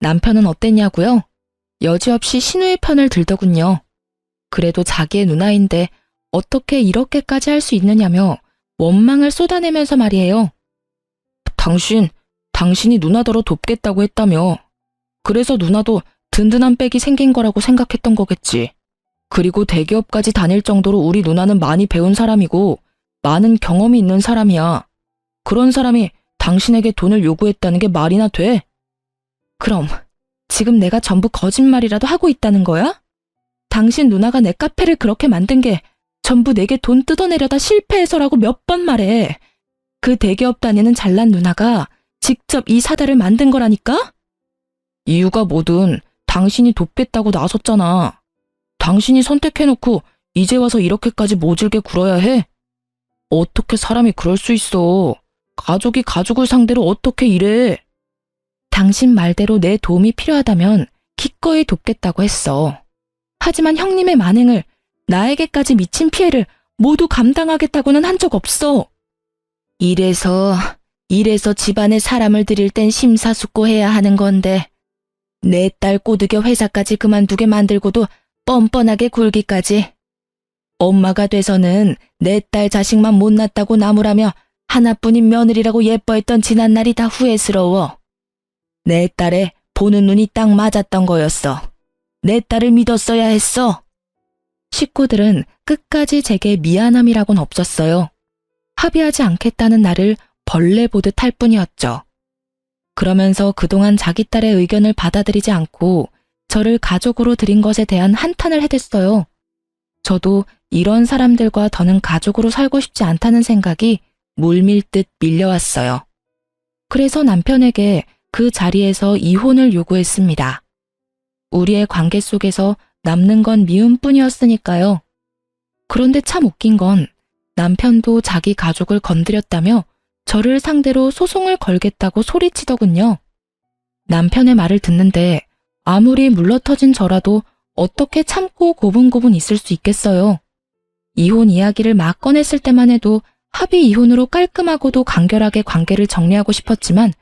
남편은 어땠냐고요? 여지없이 신우의 편을 들더군요. 그래도 자기의 누나인데 어떻게 이렇게까지 할 수 있느냐며 원망을 쏟아내면서 말이에요. 당신이 누나더러 돕겠다고 했다며. 그래서 누나도 든든한 백이 생긴 거라고 생각했던 거겠지. 그리고 대기업까지 다닐 정도로 우리 누나는 많이 배운 사람이고 많은 경험이 있는 사람이야. 그런 사람이 당신에게 돈을 요구했다는 게 말이나 돼? 그럼 지금 내가 전부 거짓말이라도 하고 있다는 거야? 당신 누나가 내 카페를 그렇게 만든 게 전부 내게 돈 뜯어내려다 실패해서라고 몇 번 말해. 그 대기업 다니는 잘난 누나가 직접 이 사다를 만든 거라니까? 이유가 뭐든 당신이 돕겠다고 나섰잖아. 당신이 선택해놓고 이제 와서 이렇게까지 모질게 굴어야 해? 어떻게 사람이 그럴 수 있어. 가족이 가족을 상대로 어떻게 이래. 당신 말대로 내 도움이 필요하다면 기꺼이 돕겠다고 했어. 하지만 형님의 만행을, 나에게까지 미친 피해를 모두 감당하겠다고는 한 적 없어. 이래서 집안에 사람을 들일 땐 심사숙고해야 하는 건데 내 딸 꼬드겨 회사까지 그만두게 만들고도 뻔뻔하게 굴기까지. 엄마가 돼서는 내 딸 자식만 못났다고 나무라며 하나뿐인 며느리라고 예뻐했던 지난날이 다 후회스러워. 내 딸에 보는 눈이 딱 맞았던 거였어. 내 딸을 믿었어야 했어. 식구들은 끝까지 제게 미안함이라고는 없었어요. 합의하지 않겠다는 나를 벌레 보듯 할 뿐이었죠. 그러면서 그동안 자기 딸의 의견을 받아들이지 않고 저를 가족으로 들인 것에 대한 한탄을 해댔어요. 저도 이런 사람들과 더는 가족으로 살고 싶지 않다는 생각이 물밀듯 밀려왔어요. 그래서 남편에게 그 자리에서 이혼을 요구했습니다. 우리의 관계 속에서 남는 건 미움뿐이었으니까요. 그런데 참 웃긴 건 남편도 자기 가족을 건드렸다며 저를 상대로 소송을 걸겠다고 소리치더군요. 남편의 말을 듣는데 아무리 물러터진 저라도 어떻게 참고 고분고분 있을 수 있겠어요. 이혼 이야기를 막 꺼냈을 때만 해도 합의 이혼으로 깔끔하고도 간결하게 관계를 정리하고 싶었지만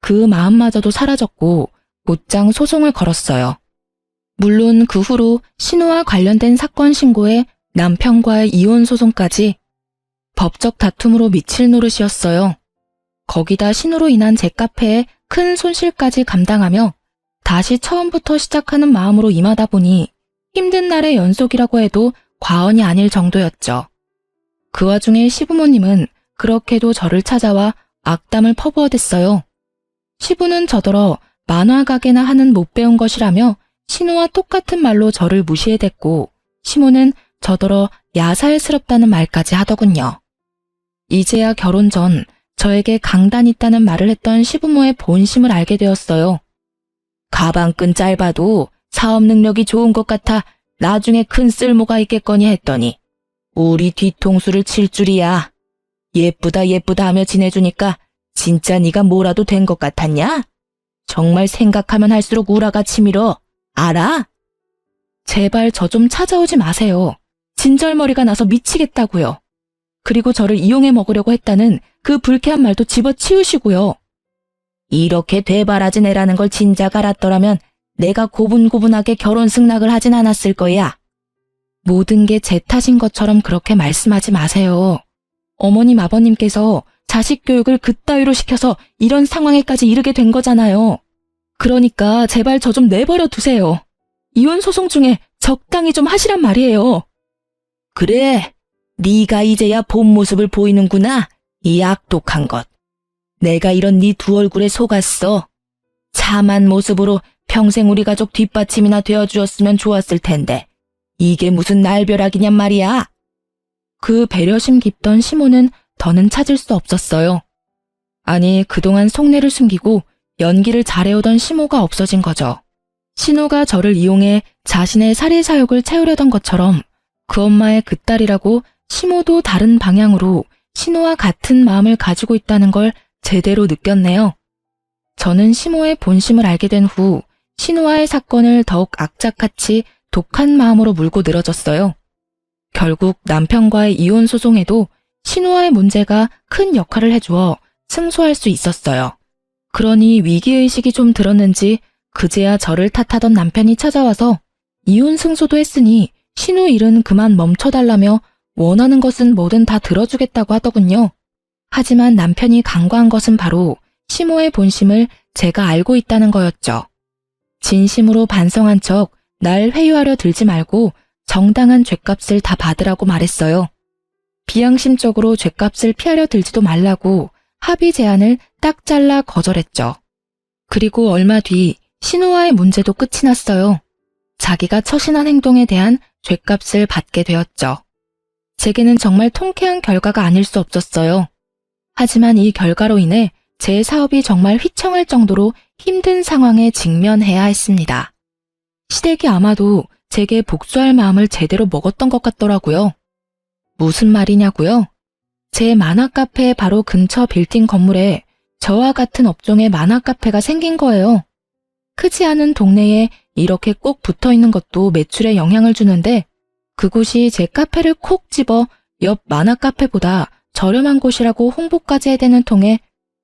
그 마음마저도 사라졌고 곧장 소송을 걸었어요. 물론 그 후로 신우와 관련된 사건 신고에 남편과의 이혼 소송까지 법적 다툼으로 미칠 노릇이었어요. 거기다 신우로 인한 제 카페에 큰 손실까지 감당하며 다시 처음부터 시작하는 마음으로 임하다 보니 힘든 날의 연속이라고 해도 과언이 아닐 정도였죠. 그 와중에 시부모님은 그렇게도 저를 찾아와 악담을 퍼부어댔어요. 시부는 저더러 만화 가게나 하는 못 배운 것이라며 신우와 똑같은 말로 저를 무시해댔고 시모는 저더러 야살스럽다는 말까지 하더군요. 이제야 결혼 전 저에게 강단 있다는 말을 했던 시부모의 본심을 알게 되었어요. 가방끈 짧아도 사업 능력이 좋은 것 같아 나중에 큰 쓸모가 있겠거니 했더니 우리 뒤통수를 칠 줄이야. 예쁘다 하며 지내주니까 진짜 네가 뭐라도 된 것 같았냐? 정말 생각하면 할수록 우라가 치밀어. 알아? 제발 저 좀 찾아오지 마세요. 진절머리가 나서 미치겠다고요. 그리고 저를 이용해 먹으려고 했다는 그 불쾌한 말도 집어치우시고요. 이렇게 되바라진 애라는 걸 진작 알았더라면 내가 고분고분하게 결혼 승낙을 하진 않았을 거야. 모든 게 제 탓인 것처럼 그렇게 말씀하지 마세요. 어머님 아버님께서 자식 교육을 그따위로 시켜서 이런 상황에까지 이르게 된 거잖아요. 그러니까 제발 저 좀 내버려 두세요. 이혼 소송 중에 적당히 좀 하시란 말이에요. 그래, 네가 이제야 본 모습을 보이는구나. 이 악독한 것. 내가 이런 네 두 얼굴에 속았어. 참한 모습으로 평생 우리 가족 뒷받침이나 되어주었으면 좋았을 텐데 이게 무슨 날벼락이냔 말이야. 그 배려심 깊던 시모는 더는 찾을 수 없었어요. 아니, 그동안 속내를 숨기고 연기를 잘해오던 시모가 없어진 거죠. 신우가 저를 이용해 자신의 살해사욕을 채우려던 것처럼 그 엄마의 그 딸이라고 시모도 다른 방향으로 신우와 같은 마음을 가지고 있다는 걸 제대로 느꼈네요. 저는 시모의 본심을 알게 된 후 신우와의 사건을 더욱 악착같이 독한 마음으로 물고 늘어졌어요. 결국 남편과의 이혼 소송에도 신우와의 문제가 큰 역할을 해주어 승소할 수 있었어요. 그러니 위기의식이 좀 들었는지 그제야 저를 탓하던 남편이 찾아와서 이혼 승소도 했으니 신우 일은 그만 멈춰달라며 원하는 것은 뭐든 다 들어주겠다고 하더군요. 하지만 남편이 간과한 것은 바로 시모의 본심을 제가 알고 있다는 거였죠. 진심으로 반성한 척 날 회유하려 들지 말고 정당한 죗값을 다 받으라고 말했어요. 비양심적으로 죗값을 피하려 들지도 말라고 합의 제안을 딱 잘라 거절했죠. 그리고 얼마 뒤 신우와의 문제도 끝이 났어요. 자기가 처신한 행동에 대한 죗값을 받게 되었죠. 제게는 정말 통쾌한 결과가 아닐 수 없었어요. 하지만 이 결과로 인해 제 사업이 정말 휘청할 정도로 힘든 상황에 직면해야 했습니다. 시댁이 아마도 제게 복수할 마음을 제대로 먹었던 것 같더라고요. 무슨 말이냐고요? 제 만화 카페 바로 근처 빌딩 건물에 저와 같은 업종의 만화 카페가 생긴 거예요. 크지 않은 동네에 이렇게 꼭 붙어 있는 것도 매출에 영향을 주는데 그곳이 제 카페를 콕 집어 옆 만화 카페보다 저렴한 곳이라고 홍보까지 해대는 통에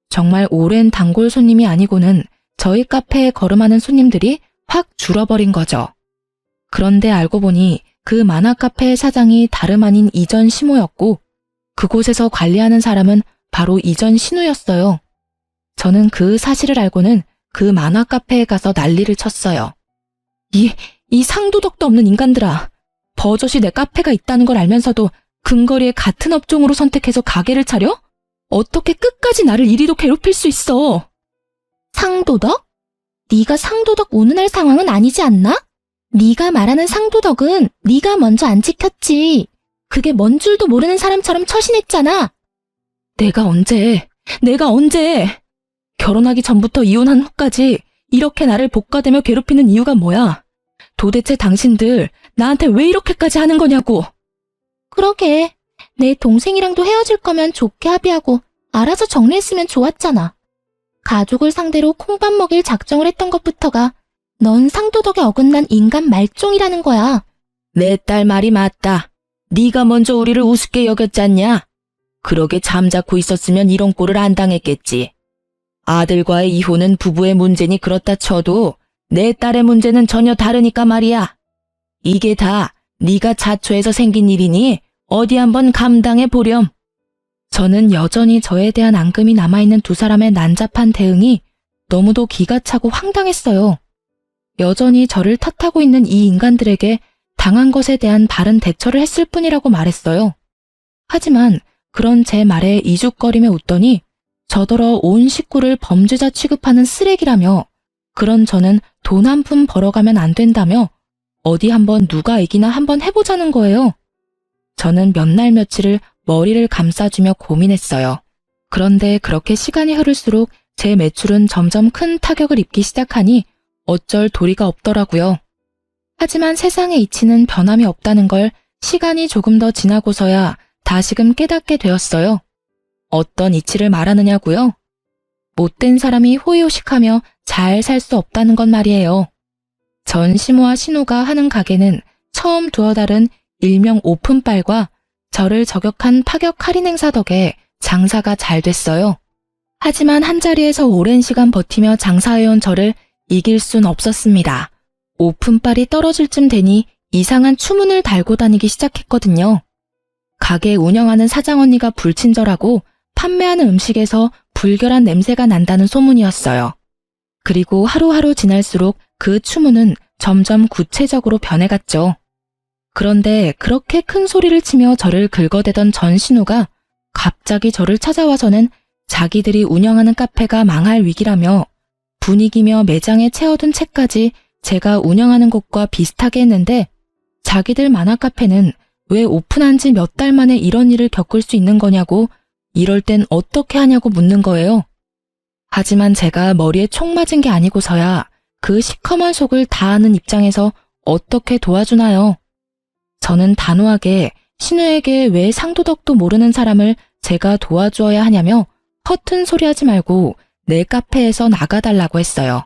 정말 오랜 단골 손님이 아니고는 저희 카페에 걸음하는 손님들이 확 줄어버린 거죠. 그런데 알고 보니 그 만화 카페의 사장이 다름 아닌 이전 시모였고 그곳에서 관리하는 사람은 바로 이전 신우였어요. 저는 그 사실을 알고는 그 만화 카페에 가서 난리를 쳤어요. 이 상도덕도 없는 인간들아. 버젓이 내 카페가 있다는 걸 알면서도 근거리에 같은 업종으로 선택해서 가게를 차려? 어떻게 끝까지 나를 이리도 괴롭힐 수 있어? 상도덕? 네가 상도덕 운운할 상황은 아니지 않나? 네가 말하는 상도덕은 네가 먼저 안 지켰지. 그게 뭔 줄도 모르는 사람처럼 처신했잖아. 내가 언제? 결혼하기 전부터 이혼한 후까지 이렇게 나를 복가대며 괴롭히는 이유가 뭐야? 도대체 당신들 나한테 왜 이렇게까지 하는 거냐고. 그러게. 내 동생이랑도 헤어질 거면 좋게 합의하고 알아서 정리했으면 좋았잖아. 가족을 상대로 콩밥 먹일 작정을 했던 것부터가 넌 상도덕에 어긋난 인간 말종이라는 거야. 내 딸 말이 맞다. 네가 먼저 우리를 우습게 여겼잖냐? 그러게 잠자코 있었으면 이런 꼴을 안 당했겠지. 아들과의 이혼은 부부의 문제니 그렇다 쳐도 내 딸의 문제는 전혀 다르니까 말이야. 이게 다 네가 자초해서 생긴 일이니 어디 한번 감당해 보렴. 저는 여전히 저에 대한 앙금이 남아있는 두 사람의 난잡한 대응이 너무도 기가 차고 황당했어요. 여전히 저를 탓하고 있는 이 인간들에게 당한 것에 대한 바른 대처를 했을 뿐이라고 말했어요. 하지만 그런 제 말에 이죽거리며 웃더니 저더러 온 식구를 범죄자 취급하는 쓰레기라며 그런 저는 돈 한 푼 벌어가면 안 된다며 어디 한번 누가 이기나 한번 해보자는 거예요. 저는 몇 날 며칠을 머리를 감싸주며 고민했어요. 그런데 그렇게 시간이 흐를수록 제 매출은 점점 큰 타격을 입기 시작하니 어쩔 도리가 없더라고요. 하지만 세상의 이치는 변함이 없다는 걸 시간이 조금 더 지나고서야 다시금 깨닫게 되었어요. 어떤 이치를 말하느냐고요? 못된 사람이 호의호식하며 잘 살 수 없다는 건 말이에요. 전 시모와 신우가 하는 가게는 처음 두어 달은 일명 오픈빨과 저를 저격한 파격 할인 행사 덕에 장사가 잘 됐어요. 하지만 한자리에서 오랜 시간 버티며 장사해온 저를 이길 순 없었습니다. 오픈빨이 떨어질 쯤 되니 이상한 추문을 달고 다니기 시작했거든요. 가게 운영하는 사장 언니가 불친절하고 판매하는 음식에서 불결한 냄새가 난다는 소문이었어요. 그리고 하루하루 지날수록 그 추문은 점점 구체적으로 변해갔죠. 그런데 그렇게 큰 소리를 치며 저를 긁어대던 전신우가 갑자기 저를 찾아와서는 자기들이 운영하는 카페가 망할 위기라며 분위기며 매장에 채워둔 책까지 제가 운영하는 곳과 비슷하게 했는데 자기들 만화 카페는 왜 오픈한 지 몇 달 만에 이런 일을 겪을 수 있는 거냐고 이럴 땐 어떻게 하냐고 묻는 거예요. 하지만 제가 머리에 총 맞은 게 아니고서야 그 시커먼 속을 다 아는 입장에서 어떻게 도와주나요? 저는 단호하게 신우에게 왜 상도덕도 모르는 사람을 제가 도와주어야 하냐며 허튼 소리 하지 말고 내 카페에서 나가달라고 했어요.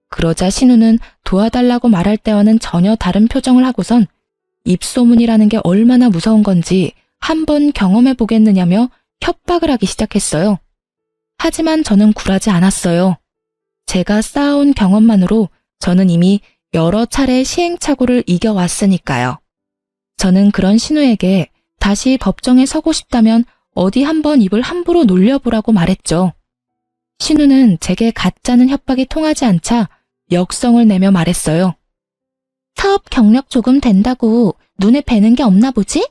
그러자 신우는 도와달라고 말할 때와는 전혀 다른 표정을 하고선 입소문이라는 게 얼마나 무서운 건지 한번 경험해 보겠느냐며 협박을 하기 시작했어요. 하지만 저는 굴하지 않았어요. 제가 쌓아온 경험만으로 저는 이미 여러 차례 시행착오를 이겨왔으니까요. 저는 그런 신우에게 다시 법정에 서고 싶다면 어디 한번 입을 함부로 놀려보라고 말했죠. 신우는 제게 가짜는 협박이 통하지 않자 역성을 내며 말했어요. 사업 경력 조금 된다고 눈에 뵈는 게 없나 보지?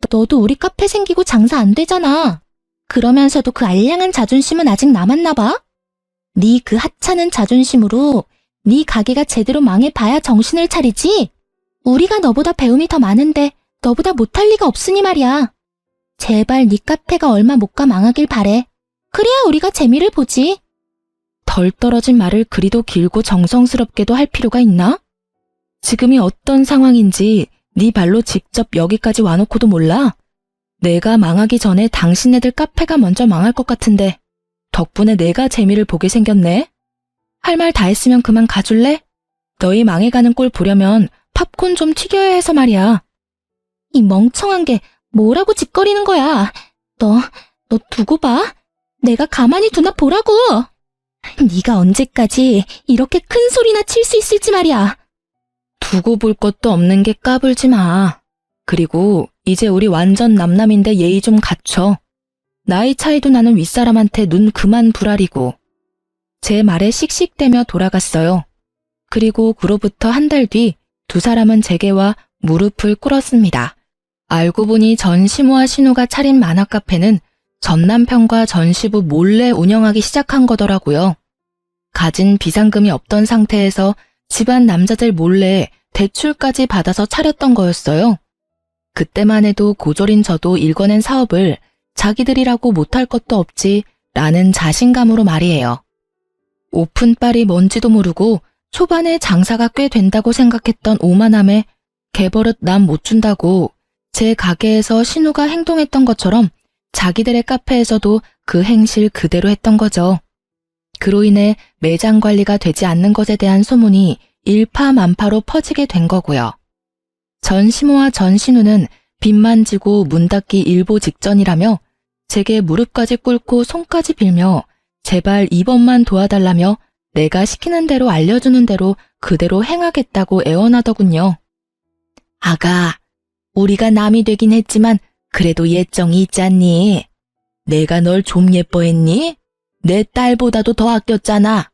너도 우리 카페 생기고 장사 안 되잖아. 그러면서도 그 알량한 자존심은 아직 남았나 봐? 네 그 하찮은 자존심으로 네 가게가 제대로 망해봐야 정신을 차리지? 우리가 너보다 배움이 더 많은데 너보다 못할 리가 없으니 말이야. 제발 네 카페가 얼마 못 가 망하길 바래. 그래야 우리가 재미를 보지. 덜 떨어진 말을 그리도 길고 정성스럽게도 할 필요가 있나? 지금이 어떤 상황인지 네 발로 직접 여기까지 와놓고도 몰라? 내가 망하기 전에 당신네들 카페가 먼저 망할 것 같은데 덕분에 내가 재미를 보게 생겼네? 할 말 다 했으면 그만 가줄래? 너희 망해가는 꼴 보려면 팝콘 좀 튀겨야 해서 말이야. 이 멍청한 게 뭐라고 짓거리는 거야. 너 두고 봐. 내가 가만히 두나 보라고. 네가 언제까지 이렇게 큰 소리나 칠 수 있을지 말이야. 두고 볼 것도 없는 게 까불지 마. 그리고 이제 우리 완전 남남인데 예의 좀 갖춰. 나이 차이도 나는 윗사람한테 눈 그만 부라리고. 제 말에 씩씩대며 돌아갔어요. 그리고 그로부터 한 달 뒤 두 사람은 제게와 무릎을 꿇었습니다. 알고 보니 전시모와 신우가 차린 만화 카페는 전 남편과 전 시부 몰래 운영하기 시작한 거더라고요. 가진 비상금이 없던 상태에서 집안 남자들 몰래 대출까지 받아서 차렸던 거였어요. 그때만 해도 고졸인 저도 일궈낸 사업을 자기들이라고 못할 것도 없지 라는 자신감으로 말이에요. 오픈빨이 뭔지도 모르고 초반에 장사가 꽤 된다고 생각했던 오만함에 개버릇 남 못 준다고 제 가게에서 신우가 행동했던 것처럼 자기들의 카페에서도 그 행실 그대로 했던 거죠. 그로 인해 매장 관리가 되지 않는 것에 대한 소문이 일파만파로 퍼지게 된 거고요. 전시모와 전신우는 빚만 지고 문 닫기 일보 직전이라며 제게 무릎까지 꿇고 손까지 빌며 제발 이번만 도와달라며 내가 시키는 대로 알려주는 대로 그대로 행하겠다고 애원하더군요. 아가, 우리가 남이 되긴 했지만 그래도 예정이 있잖니. 내가 널 좀 예뻐했니? 내 딸보다도 더 아꼈잖아.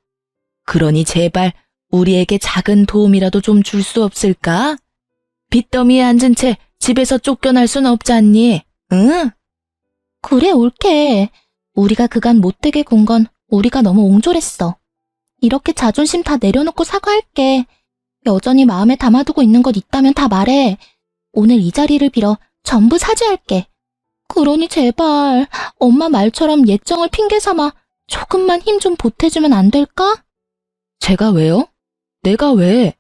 그러니 제발 우리에게 작은 도움이라도 좀 줄 수 없을까? 빚더미에 앉은 채 집에서 쫓겨날 순 없잖니, 응? 그래, 옳게. 우리가 그간 못되게 군 건 우리가 너무 옹졸했어. 이렇게 자존심 다 내려놓고 사과할게. 여전히 마음에 담아두고 있는 것 있다면 다 말해. 오늘 이 자리를 빌어 전부 사죄할게. 그러니 제발 엄마 말처럼 예정을 핑계 삼아 조금만 힘 좀 보태주면 안 될까? 제가 왜요? 내가 왜?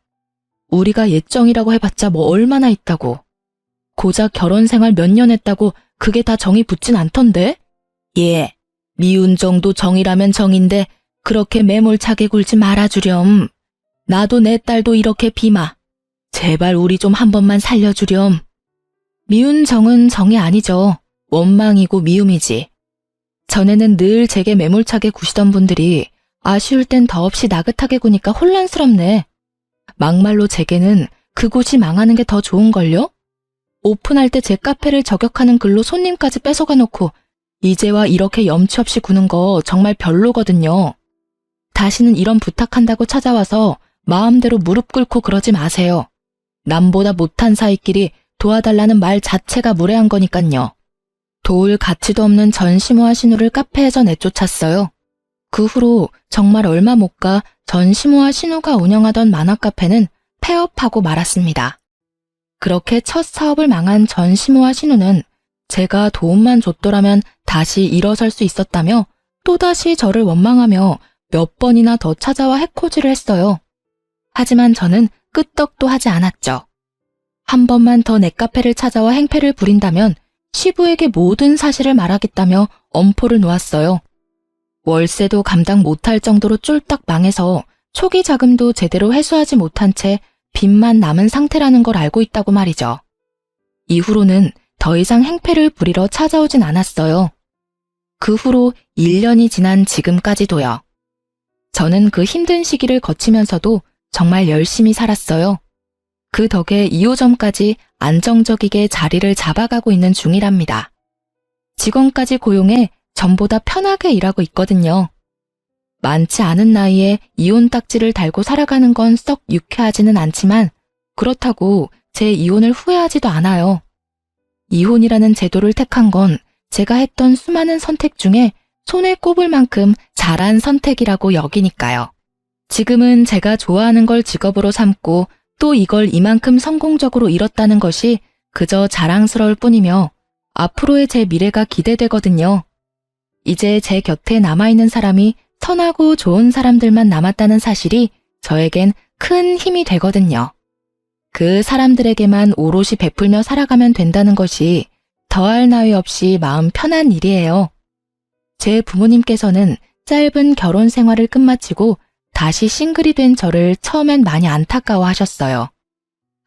우리가 예정이라고 해봤자 뭐 얼마나 있다고. 고작 결혼 생활 몇 년 했다고 그게 다 정이 붙진 않던데? 예, 미운 정도 정이라면 정인데 그렇게 매몰차게 굴지 말아주렴. 나도 내 딸도 이렇게 비마. 제발 우리 좀 한 번만 살려주렴. 미운 정은 정이 아니죠. 원망이고 미움이지. 전에는 늘 제게 매몰차게 구시던 분들이 아쉬울 땐 더없이 나긋하게 구니까 혼란스럽네. 막말로 제게는 그곳이 망하는 게 더 좋은걸요? 오픈할 때 제 카페를 저격하는 글로 손님까지 뺏어가 놓고 이제와 이렇게 염치 없이 구는 거 정말 별로거든요. 다시는 이런 부탁한다고 찾아와서 마음대로 무릎 꿇고 그러지 마세요. 남보다 못한 사이끼리 도와달라는 말 자체가 무례한 거니깐요. 도울 가치도 없는 전시모아 신우를 카페에서 내쫓았어요. 그 후로 정말 얼마 못 가 전시모아 신우가 운영하던 만화 카페는 폐업하고 말았습니다. 그렇게 첫 사업을 망한 전시모아 신우는 제가 도움만 줬더라면 다시 일어설 수 있었다며 또다시 저를 원망하며 몇 번이나 더 찾아와 해코지를 했어요. 하지만 저는 끄떡도 하지 않았죠. 한 번만 더 내 카페를 찾아와 행패를 부린다면 시부에게 모든 사실을 말하겠다며 엄포를 놓았어요. 월세도 감당 못할 정도로 쫄딱 망해서 초기 자금도 제대로 회수하지 못한 채 빚만 남은 상태라는 걸 알고 있다고 말이죠. 이후로는 더 이상 행패를 부리러 찾아오진 않았어요. 그 후로 1년이 지난 지금까지도요. 저는 그 힘든 시기를 거치면서도 정말 열심히 살았어요. 그 덕에 2호점까지 안정적이게 자리를 잡아가고 있는 중이랍니다. 직원까지 고용해 전보다 편하게 일하고 있거든요. 많지 않은 나이에 이혼 딱지를 달고 살아가는 건 썩 유쾌하지는 않지만 그렇다고 제 이혼을 후회하지도 않아요. 이혼이라는 제도를 택한 건 제가 했던 수많은 선택 중에 손에 꼽을 만큼 잘한 선택이라고 여기니까요. 지금은 제가 좋아하는 걸 직업으로 삼고 또 이걸 이만큼 성공적으로 이뤘다는 것이 그저 자랑스러울 뿐이며 앞으로의 제 미래가 기대되거든요. 이제 제 곁에 남아있는 사람이 선하고 좋은 사람들만 남았다는 사실이 저에겐 큰 힘이 되거든요. 그 사람들에게만 오롯이 베풀며 살아가면 된다는 것이 더할 나위 없이 마음 편한 일이에요. 제 부모님께서는 짧은 결혼 생활을 끝마치고 다시 싱글이 된 저를 처음엔 많이 안타까워하셨어요.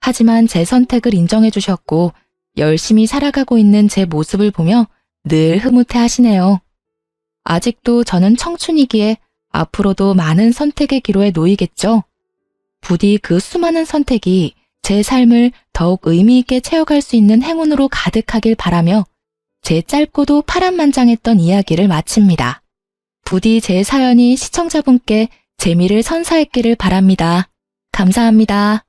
하지만 제 선택을 인정해 주셨고 열심히 살아가고 있는 제 모습을 보며 늘 흐뭇해 하시네요. 아직도 저는 청춘이기에 앞으로도 많은 선택의 기로에 놓이겠죠. 부디 그 수많은 선택이 제 삶을 더욱 의미 있게 채워갈 수 있는 행운으로 가득하길 바라며 제 짧고도 파란만장했던 이야기를 마칩니다. 부디 제 사연이 시청자분께 재미를 선사했기를 바랍니다. 감사합니다.